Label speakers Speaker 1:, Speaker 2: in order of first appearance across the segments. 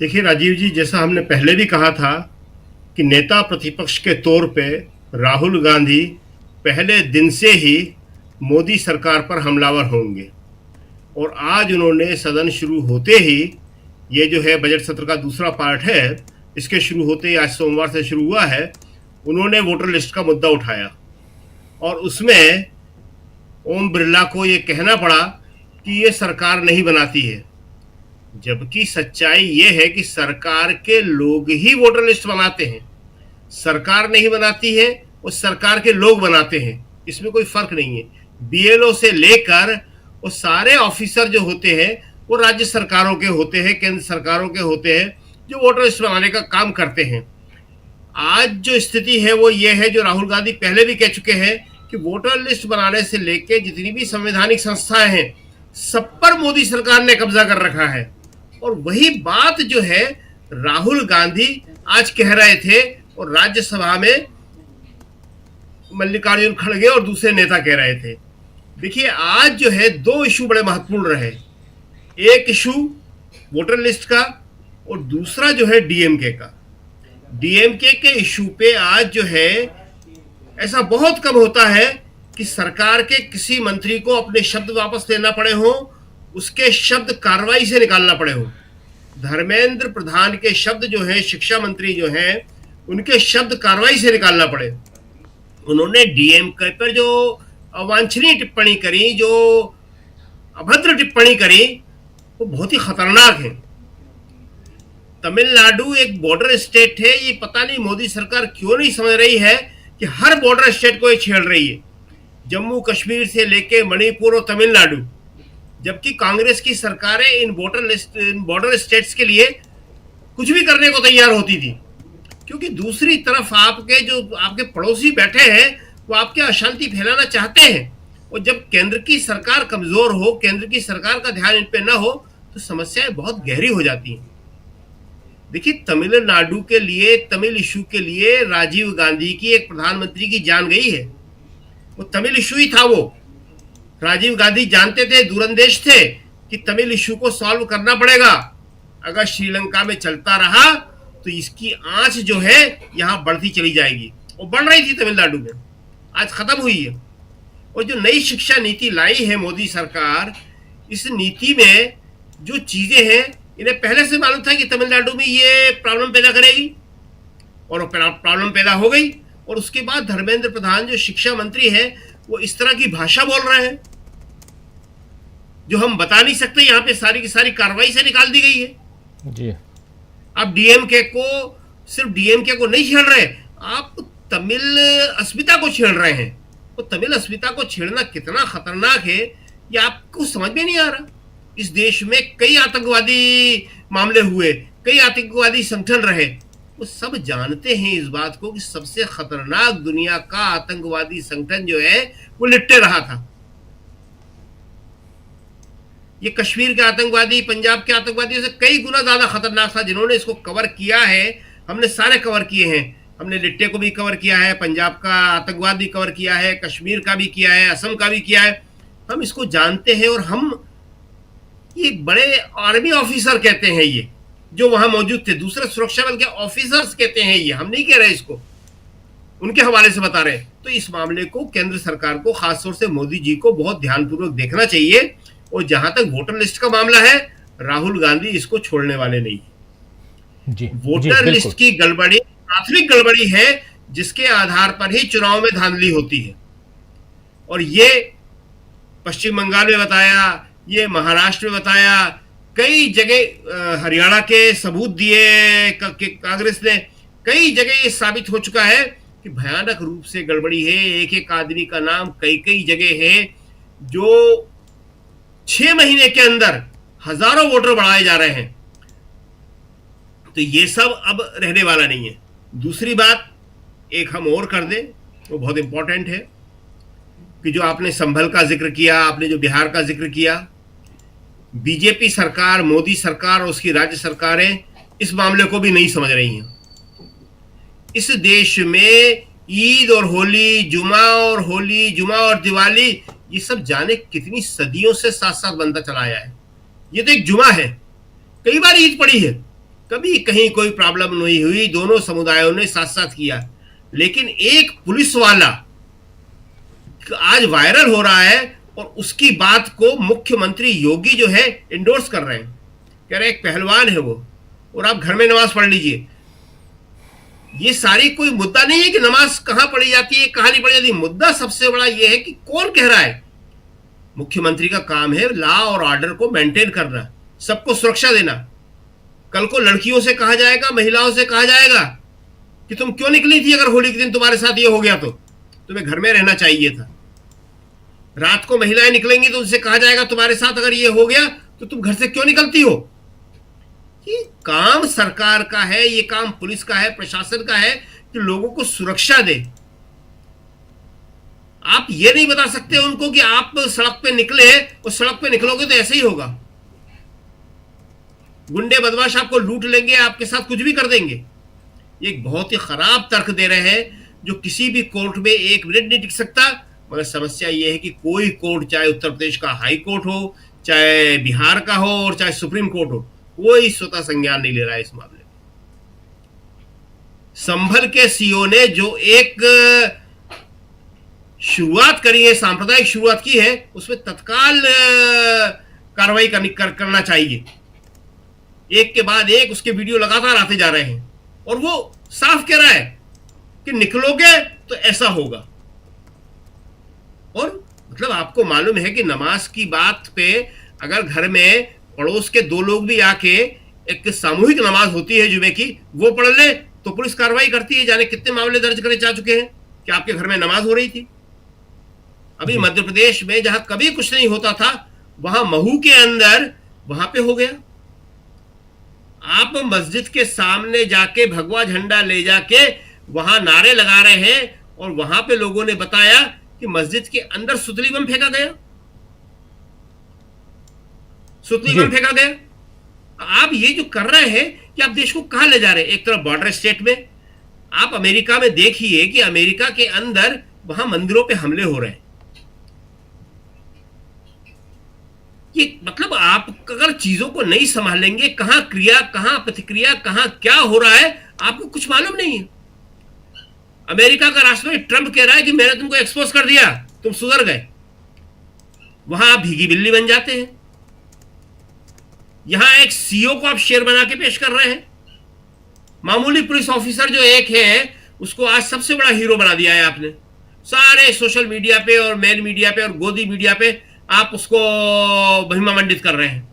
Speaker 1: देखिए राजीव जी, जैसा हमने पहले भी कहा था कि नेता प्रतिपक्ष के तौर पे राहुल गांधी पहले दिन से ही मोदी सरकार पर हमलावर होंगे। और आज उन्होंने सदन शुरू होते ही, ये जो है बजट सत्र का दूसरा पार्ट है, इसके शुरू होते ही आज सोमवार से शुरू हुआ है, उन्होंने वोटर लिस्ट का मुद्दा उठाया और उसमें ओम बिरला को ये कहना पड़ा कि ये सरकार नहीं बनाती है, जबकि सच्चाई ये है कि सरकार के लोग ही वोटर लिस्ट बनाते हैं। सरकार नहीं बनाती है, वो सरकार के लोग बनाते हैं, इसमें कोई फर्क नहीं है। बीएलओ से लेकर वो सारे ऑफिसर जो होते हैं वो राज्य सरकारों के होते हैं, केंद्र सरकारों के होते हैं, जो वोटर लिस्ट बनाने का काम करते हैं। आज जो स्थिति है वो ये है, जो राहुल गांधी पहले भी कह चुके हैं, कि वोटर लिस्ट बनाने से लेकर जितनी भी संवैधानिक संस्थाएं हैं सब पर मोदी सरकार ने कब्जा कर रखा है। और वही बात जो है राहुल गांधी आज कह रहे थे और राज्यसभा में मल्लिकार्जुन खड़गे और दूसरे नेता कह रहे थे। देखिए, आज जो है दो इशू बड़े महत्वपूर्ण रहे। एक इशू वोटर लिस्ट का और दूसरा जो है डीएमके का। डीएमके के इशू पे आज जो है ऐसा बहुत कम होता है कि सरकार के किसी मंत्री को अपने शब्द वापस लेना पड़े हो, उसके शब्द कार्रवाई से निकालना पड़े हो। धर्मेंद्र प्रधान के शब्द जो है, शिक्षा मंत्री जो हैं, उनके शब्द कार्रवाई से निकालना पड़े। उन्होंने डीएमके पर जो अवांछनीय टिप्पणी करी, जो अभद्र टिप्पणी करी, वो बहुत ही खतरनाक है। तमिलनाडु एक बॉर्डर स्टेट है, ये पता नहीं मोदी सरकार क्यों नहीं समझ रही है कि हर बॉर्डर स्टेट को ये छेड़ रही है, जम्मू कश्मीर से लेके मणिपुर और तमिलनाडु। जबकि कांग्रेस की सरकारें इन बॉर्डर स्टेट्स के लिए कुछ भी करने को तैयार होती थी, क्योंकि दूसरी तरफ आपके पड़ोसी बैठे हैं वो आपके अशांति फैलाना चाहते हैं। और जब केंद्र की सरकार कमजोर हो, केंद्र की सरकार का ध्यान इन पे ना हो, तो समस्याएं बहुत गहरी हो जाती हैं। देखिए, तमिलनाडु के लिए, तमिल इशू के लिए राजीव गांधी की, एक प्रधानमंत्री की जान गई है। वो तमिल इशू ही था। वो राजीव गांधी जानते थे, दूरंदेश थे, कि तमिल इशू को सॉल्व करना पड़ेगा। अगर श्रीलंका में चलता रहा तो इसकी आंच जो है यहां बढ़ती चली जाएगी। वो बढ़ रही थी तमिलनाडु में, आज खत्म हुई है। और जो नई शिक्षा नीति लाई है मोदी सरकार, इस नीति में जो चीजें हैं, इन्हें पहले से मालूम था कि तमिलनाडु में ये प्रॉब्लम पैदा करेगी, और प्रॉब्लम पैदा हो गई। और उसके बाद धर्मेंद्र प्रधान जो शिक्षा मंत्री है, वो इस तरह की भाषा बोल रहे हैं जो हम बता नहीं सकते। यहाँ पे सारी की सारी कार्रवाई से निकाल दी गई है
Speaker 2: जी।
Speaker 1: अब डीएमके को, सिर्फ डीएमके को नहीं छेड़ रहे, आप तमिल अस्मिता को छेड़ रहे हैं। तो तमिल अस्मिता को छेड़ना कितना खतरनाक है, ये आपको समझ में नहीं आ रहा। इस देश में कई आतंकवादी मामले हुए, कई आतंकवादी संगठन रहे, वो सब जानते हैं इस बात को कि सबसे खतरनाक दुनिया का आतंकवादी संगठन जो है वो लिट्टे रहा था। ये कश्मीर के आतंकवादी, पंजाब के आतंकवादियों से कई गुना ज्यादा खतरनाक था, जिन्होंने इसको कवर किया है। हमने सारे कवर किए हैं, हमने लिट्टे को भी कवर किया है, पंजाब का आतंकवाद भी कवर किया है, कश्मीर का भी किया है, असम का भी किया है। हम इसको जानते हैं। और हम, ये बड़े आर्मी ऑफिसर कहते हैं, ये जो वहां मौजूद थे, दूसरे सुरक्षा बल के ऑफिसर्स कहते हैं, ये हम नहीं कह रहे, इसको उनके हवाले से बता रहे हैं। तो इस मामले को केंद्र सरकार को, खासतौर से मोदी जी को बहुत ध्यानपूर्वक देखना चाहिए। और जहां तक वोटर लिस्ट का मामला है, राहुल गांधी इसको छोड़ने वाले नहीं।
Speaker 2: जी,
Speaker 1: वोटर लिस्ट की गड़बड़ी प्राथमिक गड़बड़ी है, जिसके आधार पर ही चुनाव में धांधली होती है। और ये पश्चिम बंगाल में बताया, ये महाराष्ट्र में बताया, कई जगह हरियाणा के सबूत दिए कांग्रेस ने, कई जगह ये साबित हो चुका है कि भयानक रूप से गड़बड़ी है। एक एक आदमी का नाम कई कई जगह है, जो 6 महीने के अंदर हजारों वोटर बढ़ाए जा रहे हैं। तो ये सब अब रहने वाला नहीं है। दूसरी बात एक हम और कर दें, वो बहुत इंपॉर्टेंट है, कि जो आपने संभल का जिक्र किया, आपने जो बिहार का जिक्र किया, बीजेपी सरकार, मोदी सरकार और उसकी राज्य सरकारें इस मामले को भी नहीं समझ रही हैं। इस देश में ईद और होली, जुमा और होली, जुमा और दिवाली, ये सब जाने कितनी सदियों से साथ साथ बनता चला आया है। ये तो एक जुमा है, कई बार ईद पड़ी है, कभी कहीं कोई प्रॉब्लम नहीं हुई, दोनों समुदायों ने साथ साथ किया। लेकिन एक पुलिस वाला आज वायरल हो रहा है और उसकी बात को मुख्यमंत्री योगी जो है इंडोर्स कर रहे हैं, कह रहे एक पहलवान है वो, और आप घर में नमाज पढ़ लीजिए। ये सारी कोई मुद्दा नहीं है कि नमाज कहां पढ़ी जाती है कहां नहीं पढ़ी जाती। मुद्दा सबसे बड़ा ये है कि कौन कह रहा है। मुख्यमंत्री का काम है लॉ और ऑर्डर को मेंटेन करना, सबको सुरक्षा देना। कल को लड़कियों से कहा जाएगा, महिलाओं से कहा जाएगा कि तुम क्यों निकली थी, अगर होली के दिन तुम्हारे साथ ये हो गया तो तुम्हें घर में रहना चाहिए था। रात को महिलाएं निकलेंगी तो उनसे कहा जाएगा तुम्हारे साथ अगर ये हो गया तो तुम घर से क्यों निकलती हो। ये काम सरकार का है, ये काम पुलिस का है, प्रशासन का है कि लोगों को सुरक्षा दे। आप ये नहीं बता सकते उनको कि आप सड़क पे निकले और सड़क पे निकलोगे तो ऐसे ही होगा। गुंडे बदमाश आपको लूट लेंगे, आपके साथ कुछ भी कर देंगे। ये एक बहुत ही खराब तर्क दे रहे हैं जो किसी भी कोर्ट में एक मिनट नहीं टिक सकता। मगर समस्या ये है कि कोई कोर्ट, चाहे उत्तर प्रदेश का हाई कोर्ट हो, चाहे बिहार का हो और चाहे सुप्रीम कोर्ट हो, कोई स्वतः संज्ञान नहीं ले रहा है इस मामले में। संभल के सीओ ने जो एक शुरुआत करी है, सांप्रदायिक शुरुआत की है, उसमें तत्काल कार्रवाई करना चाहिए। एक के बाद एक उसके वीडियो लगातार आते जा रहे हैं और वो साफ कह रहा है कि निकलोगे तो ऐसा होगा। और मतलब आपको मालूम है कि नमाज की बात पे अगर घर में पड़ोस के दो लोग भी आके एक सामूहिक नमाज होती है जुमे की, वो पढ़ ले तो पुलिस कार्रवाई करती है। जाने कितने मामले दर्ज करे जा चुके हैं कि आपके घर में नमाज हो रही थी। अभी मध्य प्रदेश में जहां कभी कुछ नहीं होता था, वहां महू के अंदर वहां पे हो गया। आप मस्जिद के सामने जाके भगवा झंडा ले जाके वहां नारे लगा रहे हैं और वहां पे लोगों ने बताया कि मस्जिद के अंदर सुतली बम फेंका गया, सुतली बम फेंका गया। आप ये जो कर रहे हैं कि आप देश को कहां ले जा रहे हैं। एक तरफ बॉर्डर स्टेट में, आप अमेरिका में देखिए कि अमेरिका के अंदर वहां मंदिरों पे हमले हो रहे हैं। ये मतलब आप अगर चीजों को नहीं संभालेंगे, कहां क्रिया कहां प्रतिक्रिया, कहां क्या हो रहा है, आपको कुछ मालूम नहीं है। अमेरिका का राष्ट्रपति ट्रंप कह रहा है कि मैंने तुमको एक्सपोज कर दिया, तुम सुधर गए। वहां आप भीगी बिल्ली बन जाते हैं। यहां एक सीओ को आप शेर बना के पेश कर रहे हैं। मामूली पुलिस ऑफिसर जो एक है उसको आज सबसे बड़ा हीरो बना दिया है आपने। सारे सोशल मीडिया पे और मेन मीडिया पे और गोदी मीडिया पे आप उसको महिमा मंडित कर रहे हैं।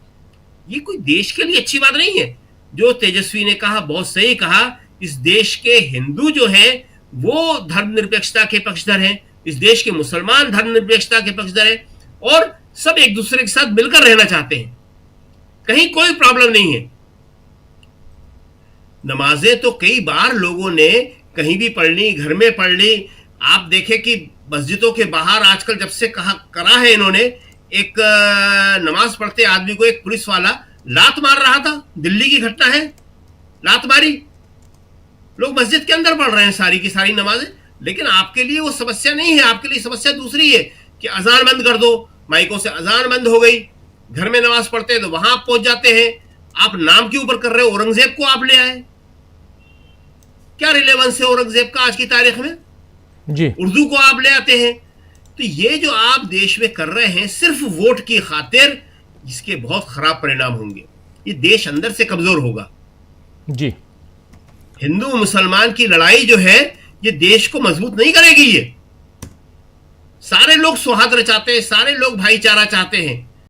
Speaker 1: ये कोई देश के लिए अच्छी बात नहीं है। जो तेजस्वी ने कहा बहुत सही कहा, इस देश के हिंदू जो है वो धर्मनिरपेक्षता के पक्षधर हैं, इस देश के मुसलमान धर्मनिरपेक्षता के पक्षधर हैं और सब एक दूसरे के साथ मिलकर रहना चाहते हैं। कहीं कोई प्रॉब्लम नहीं है। नमाजें तो कई बार लोगों ने कहीं भी पढ़ ली, घर में पढ़ ली। आप देखें कि मस्जिदों के बाहर आजकल जब से करा है इन्होंने, एक नमाज पढ़ते आदमी को एक पुलिस वाला लात मार रहा था। दिल्ली की घटना है, लात मारी। लोग मस्जिद के अंदर पढ़ रहे हैं सारी की सारी नमाजें। लेकिन आपके लिए वो समस्या नहीं है, आपके लिए समस्या दूसरी है कि अजान बंद कर दो। माइकों से अजान बंद हो गई, घर में नमाज पढ़ते हैं तो वहां आप पहुंच जाते हैं। आप नाम के ऊपर कर रहे हो, औरंगजेब को आप ले आए। क्या रिलेवेंस है औरंगजेब का आज की तारीख में
Speaker 2: जी।
Speaker 1: उर्दू को आप ले आते हैं। तो ये जो आप देश में कर रहे हैं सिर्फ वोट की खातिर, इसके बहुत खराब परिणाम होंगे। ये देश अंदर से कमजोर होगा।
Speaker 2: जी।
Speaker 1: हिंदू मुसलमान की लड़ाई जो है ये देश को मजबूत नहीं करेगी। ये सारे लोग सौहार्द चाहते हैं, सारे लोग भाईचारा चाहते हैं।